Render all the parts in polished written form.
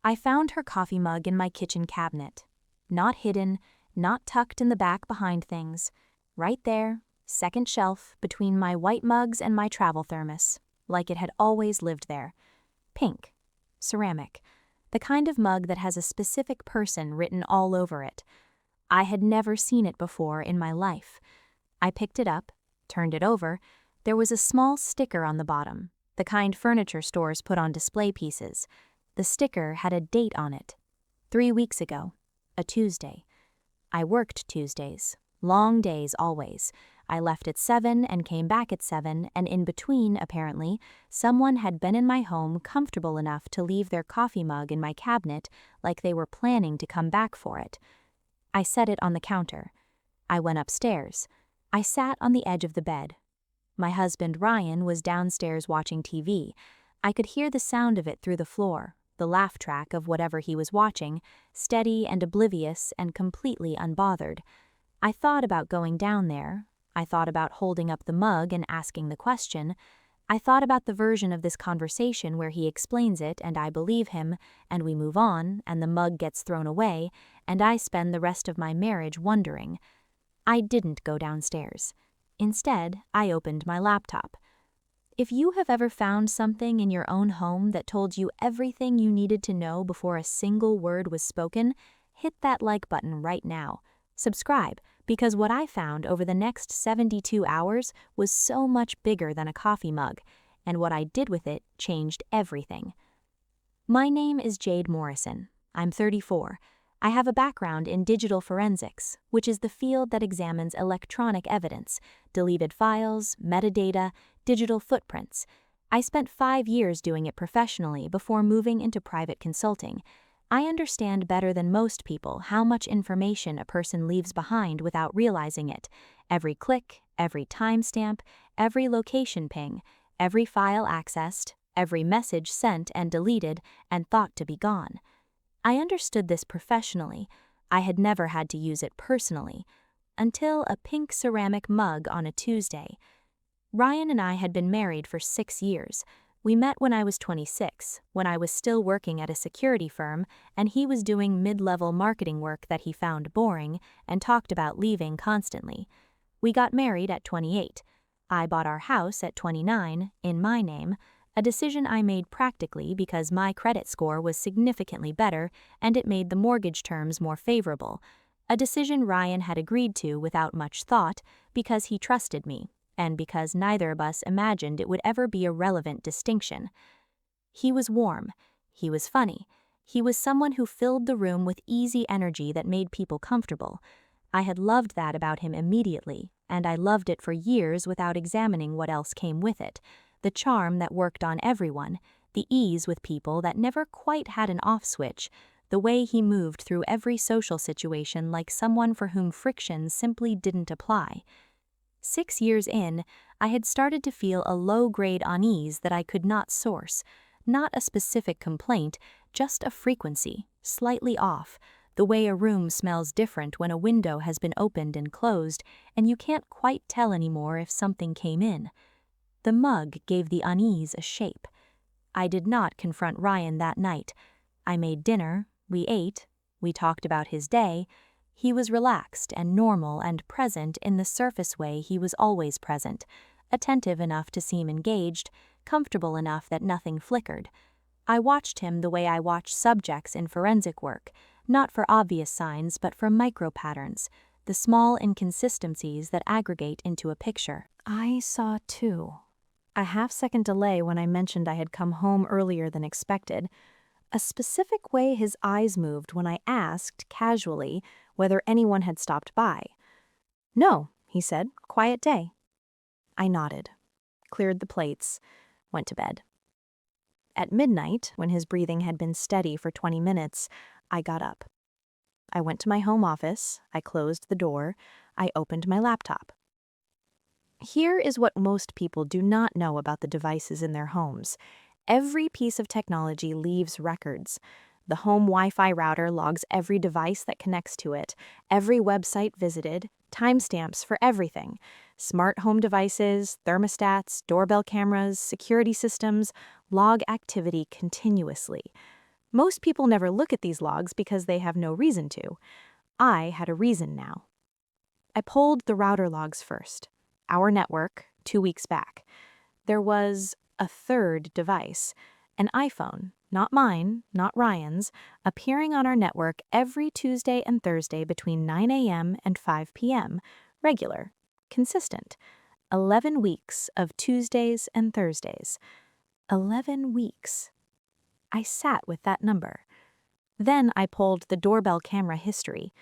I found her coffee mug in my kitchen cabinet. Not hidden, not tucked in the back behind things. Right there, second shelf, between my white mugs and my travel thermos, like it had always lived there. Pink. Ceramic. The kind of mug that has a specific person written all over it. I had never seen it before in my life. I picked it up, turned it over. There was a small sticker on the bottom, the kind furniture stores put on display pieces. The sticker had a date on it. 3 weeks ago. A Tuesday. I worked Tuesdays. Long days always. I left at 7 and came back at 7, and in between, apparently, someone had been in my home comfortable enough to leave their coffee mug in my cabinet like they were planning to come back for it. I set it on the counter. I went upstairs. I sat on the edge of the bed. My husband, Ryan, was downstairs watching TV. I could hear the sound of it through the floor, the laugh track of whatever he was watching, steady and oblivious and completely unbothered. I thought about going down there. I thought about holding up the mug and asking the question. I thought about the version of this conversation where he explains it and I believe him, and we move on, and the mug gets thrown away, and I spend the rest of my marriage wondering. I didn't go downstairs. Instead, I opened my laptop. If you have ever found something in your own home that told you everything you needed to know before a single word was spoken, hit that like button right now. Subscribe, because what I found over the next 72 hours was so much bigger than a coffee mug, and what I did with it changed everything. My name is Jade Morrison. I'm 34. I have a background in digital forensics, which is the field that examines electronic evidence, deleted files, metadata, digital footprints. I spent 5 years doing it professionally before moving into private consulting. I understand better than most people how much information a person leaves behind without realizing it. Every click, every timestamp, every location ping, every file accessed, every message sent and deleted and thought to be gone. I understood this professionally. I had never had to use it personally, until a pink ceramic mug on a Tuesday. Ryan and I had been married for 6 years. We met when I was 26, when I was still working at a security firm, and he was doing mid-level marketing work that he found boring and talked about leaving constantly. We got married at 28. I bought our house at 29, in my name, a decision I made practically because my credit score was significantly better and it made the mortgage terms more favorable, a decision Ryan had agreed to without much thought because he trusted me, and because neither of us imagined it would ever be a relevant distinction. He was warm. He was funny. He was someone who filled the room with easy energy that made people comfortable. I had loved that about him immediately, and I loved it for years without examining what else came with it. The charm that worked on everyone, the ease with people that never quite had an off switch, the way he moved through every social situation like someone for whom friction simply didn't apply. 6 years in, I had started to feel a low-grade unease that I could not source. Not a specific complaint, just a frequency, slightly off, the way a room smells different when a window has been opened and closed, and you can't quite tell anymore if something came in. The mug gave the unease a shape. I did not confront Ryan that night. I made dinner, we ate, we talked about his day. He was relaxed and normal and present in the surface way he was always present, attentive enough to seem engaged, comfortable enough that nothing flickered. I watched him the way I watch subjects in forensic work, not for obvious signs but for micro-patterns, the small inconsistencies that aggregate into a picture. I saw too. A half-second delay when I mentioned I had come home earlier than expected. A specific way his eyes moved when I asked, casually, whether anyone had stopped by. "No," he said, "quiet day." I nodded, cleared the plates, went to bed. At midnight, when his breathing had been steady for 20 minutes, I got up. I went to my home office, I closed the door, I opened my laptop. Here is what most people do not know about the devices in their homes. Every piece of technology leaves records. The home Wi-Fi router logs every device that connects to it, every website visited, timestamps for everything. Smart home devices, thermostats, doorbell cameras, security systems log activity continuously. Most people never look at these logs because they have no reason to. I had a reason now. I pulled the router logs first. Our network, 2 weeks back. There was a third device, an iPhone, not mine, not Ryan's, appearing on our network every Tuesday and Thursday between 9 a.m. and 5 p.m., regular, consistent. 11 weeks of Tuesdays and Thursdays. 11 weeks. I sat with that number. Then I pulled the doorbell camera history.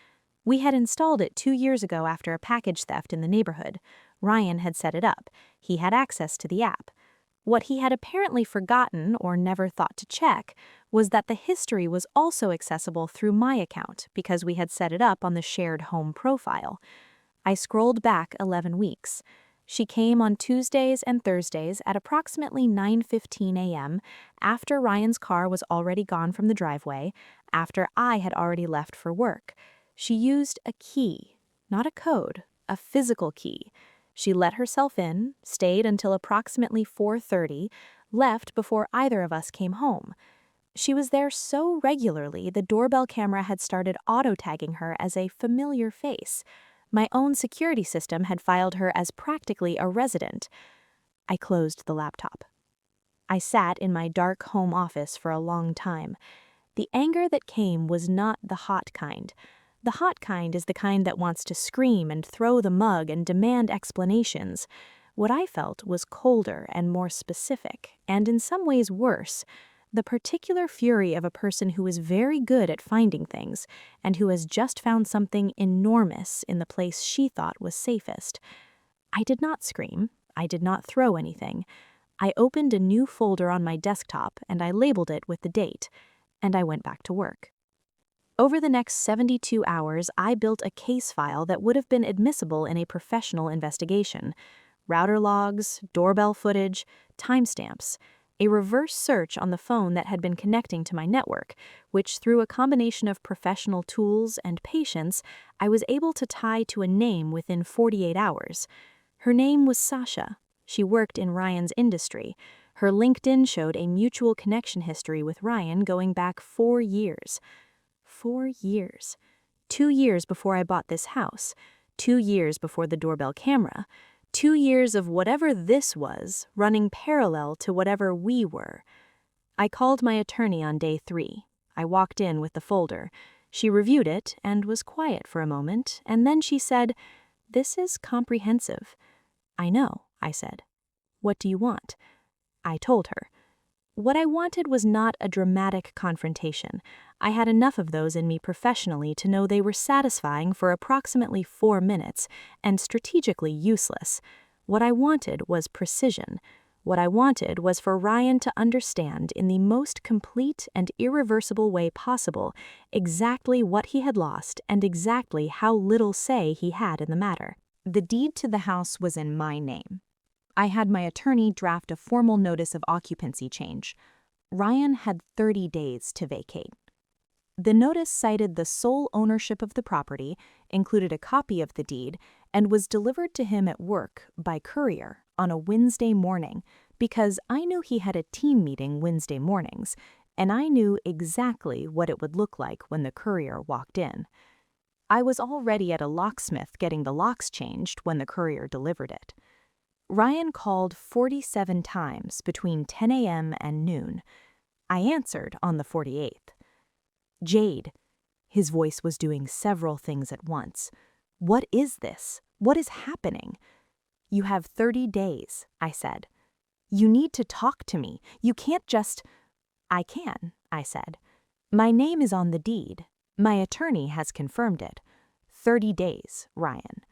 We had installed it 2 years ago after a package theft in the neighborhood. Ryan had set it up. He had access to the app. What he had apparently forgotten or never thought to check was that the history was also accessible through my account because we had set it up on the shared home profile. I scrolled back 11 weeks. She came on Tuesdays and Thursdays at approximately 9:15 a.m. after Ryan's car was already gone from the driveway, after I had already left for work. She used a key, not a code, a physical key. She let herself in, stayed until approximately 4:30, left before either of us came home. She was there so regularly the doorbell camera had started auto-tagging her as a familiar face. My own security system had filed her as practically a resident. I closed the laptop. I sat in my dark home office for a long time. The anger that came was not the hot kind. The hot kind is the kind that wants to scream and throw the mug and demand explanations. What I felt was colder and more specific, and in some ways worse. The particular fury of a person who is very good at finding things, and who has just found something enormous in the place she thought was safest. I did not scream. I did not throw anything. I opened a new folder on my desktop, and I labeled it with the date, and I went back to work. Over the next 72 hours, I built a case file that would have been admissible in a professional investigation. Router logs, doorbell footage, timestamps, a reverse search on the phone that had been connecting to my network, which through a combination of professional tools and patience, I was able to tie to a name within 48 hours. Her name was Sasha. She worked in Ryan's industry. Her LinkedIn showed a mutual connection history with Ryan going back 4 years. 4 years. 2 years before I bought this house. 2 years before the doorbell camera. 2 years of whatever this was, running parallel to whatever we were. I called my attorney on day 3. I walked in with the folder. She reviewed it and was quiet for a moment, and then she said, "This is comprehensive." "I know," I said. "What do you want?" I told her. What I wanted was not a dramatic confrontation. I had enough of those in me professionally to know they were satisfying for approximately 4 minutes and strategically useless. What I wanted was precision. What I wanted was for Ryan to understand in the most complete and irreversible way possible exactly what he had lost and exactly how little say he had in the matter. The deed to the house was in my name. I had my attorney draft a formal notice of occupancy change. Ryan had 30 days to vacate. The notice cited the sole ownership of the property, included a copy of the deed, and was delivered to him at work by courier on a Wednesday morning because I knew he had a team meeting Wednesday mornings, and I knew exactly what it would look like when the courier walked in. I was already at a locksmith getting the locks changed when the courier delivered it. Ryan called 47 times between 10 a.m. and noon. I answered on the 48th. "Jade." His voice was doing several things at once. "What is this? What is happening?" "You have 30 days, I said. "You need to talk to me. You can't just—" "I can," I said. "My name is on the deed. My attorney has confirmed it. 30 days, Ryan."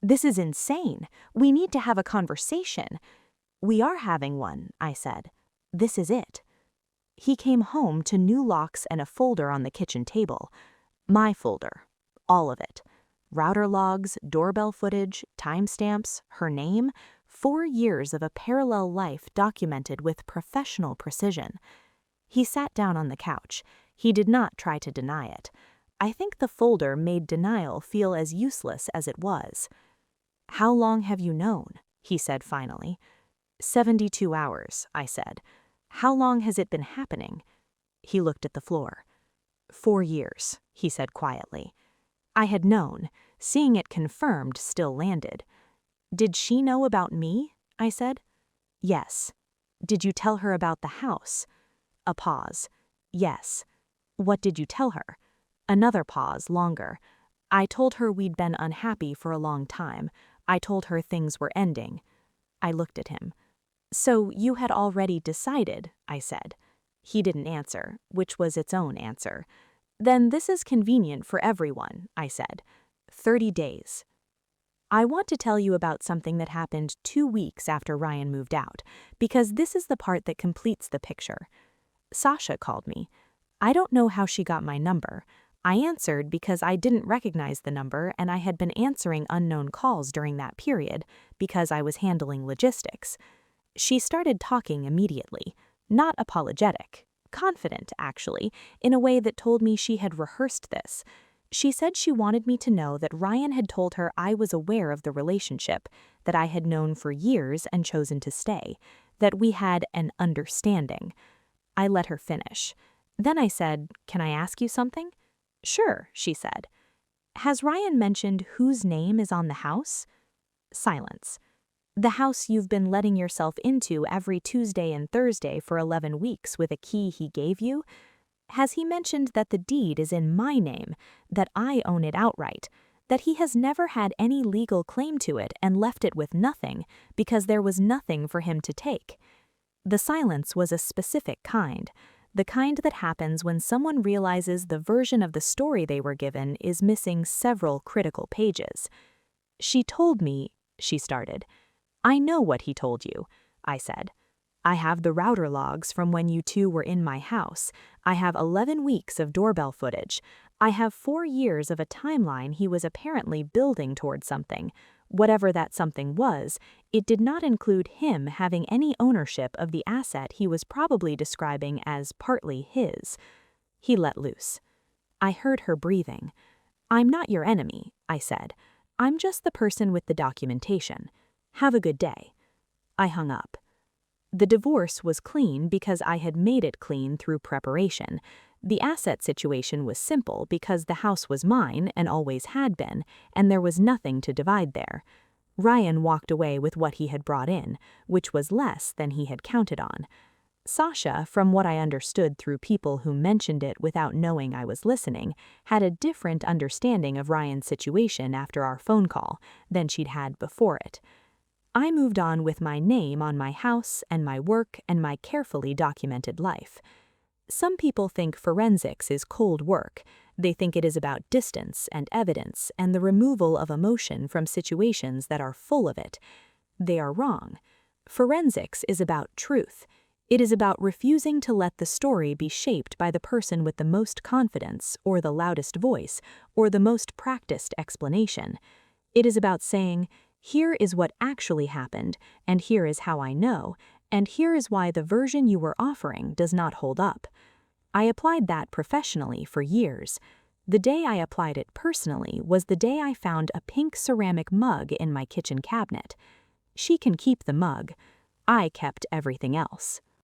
"This is insane. We need to have a conversation." "We are having one," I said. "This is it." He came home to new locks and a folder on the kitchen table. My folder. All of it. Router logs, doorbell footage, timestamps, her name, 4 years of a parallel life documented with professional precision. He sat down on the couch. He did not try to deny it. I think the folder made denial feel as useless as it was. "How long have you known?" he said finally. 72 hours, I said. "How long has it been happening?" He looked at the floor. 4 years, he said quietly. I had known. Seeing it confirmed still landed. Did she know about me? I said. Yes. Did you tell her about the house? A pause. Yes. What did you tell her? Another pause, longer. I told her we'd been unhappy for a long time. I told her things were ending. I looked at him. So you had already decided, I said. He didn't answer, which was its own answer. Then this is convenient for everyone, I said. 30 days. I want to tell you about something that happened 2 weeks after Ryan moved out, because this is the part that completes the picture. Sasha called me. I don't know how she got my number. I answered because I didn't recognize the number and I had been answering unknown calls during that period because I was handling logistics. She started talking immediately, not apologetic, confident actually, in a way that told me she had rehearsed this. She said she wanted me to know that Ryan had told her I was aware of the relationship, that I had known for years and chosen to stay, that we had an understanding. I let her finish. Then I said, "Can I ask you something?" "Sure," she said. "Has Ryan mentioned whose name is on the house?" Silence. "The house you've been letting yourself into every Tuesday and Thursday for 11 weeks with a key he gave you? Has he mentioned that the deed is in my name, that I own it outright, that he has never had any legal claim to it and left it with nothing because there was nothing for him to take?" The silence was a specific kind, the kind that happens when someone realizes the version of the story they were given is missing several critical pages. "She told me," she started. "I know what he told you," I said. "I have the router logs from when you two were in my house. I have 11 weeks of doorbell footage. I have 4 years of a timeline he was apparently building toward something. Whatever that something was, it did not include him having any ownership of the asset he was probably describing as partly his." He let loose. I heard her breathing. "I'm not your enemy," I said. "I'm just the person with the documentation. Have a good day." I hung up. The divorce was clean because I had made it clean through preparation. The asset situation was simple because the house was mine and always had been, and there was nothing to divide there. Ryan walked away with what he had brought in, which was less than he had counted on. Sasha, from what I understood through people who mentioned it without knowing I was listening, had a different understanding of Ryan's situation after our phone call than she'd had before it. I moved on with my name on my house and my work and my carefully documented life. Some people think forensics is cold work. They think it is about distance and evidence and the removal of emotion from situations that are full of it. They are wrong. Forensics is about truth. It is about refusing to let the story be shaped by the person with the most confidence or the loudest voice or the most practiced explanation. It is about saying, "Here is what actually happened, and here is how I know, and here is why the version you were offering does not hold up." I applied that professionally for years. The day I applied it personally was the day I found a pink ceramic mug in my kitchen cabinet. She can keep the mug. I kept everything else.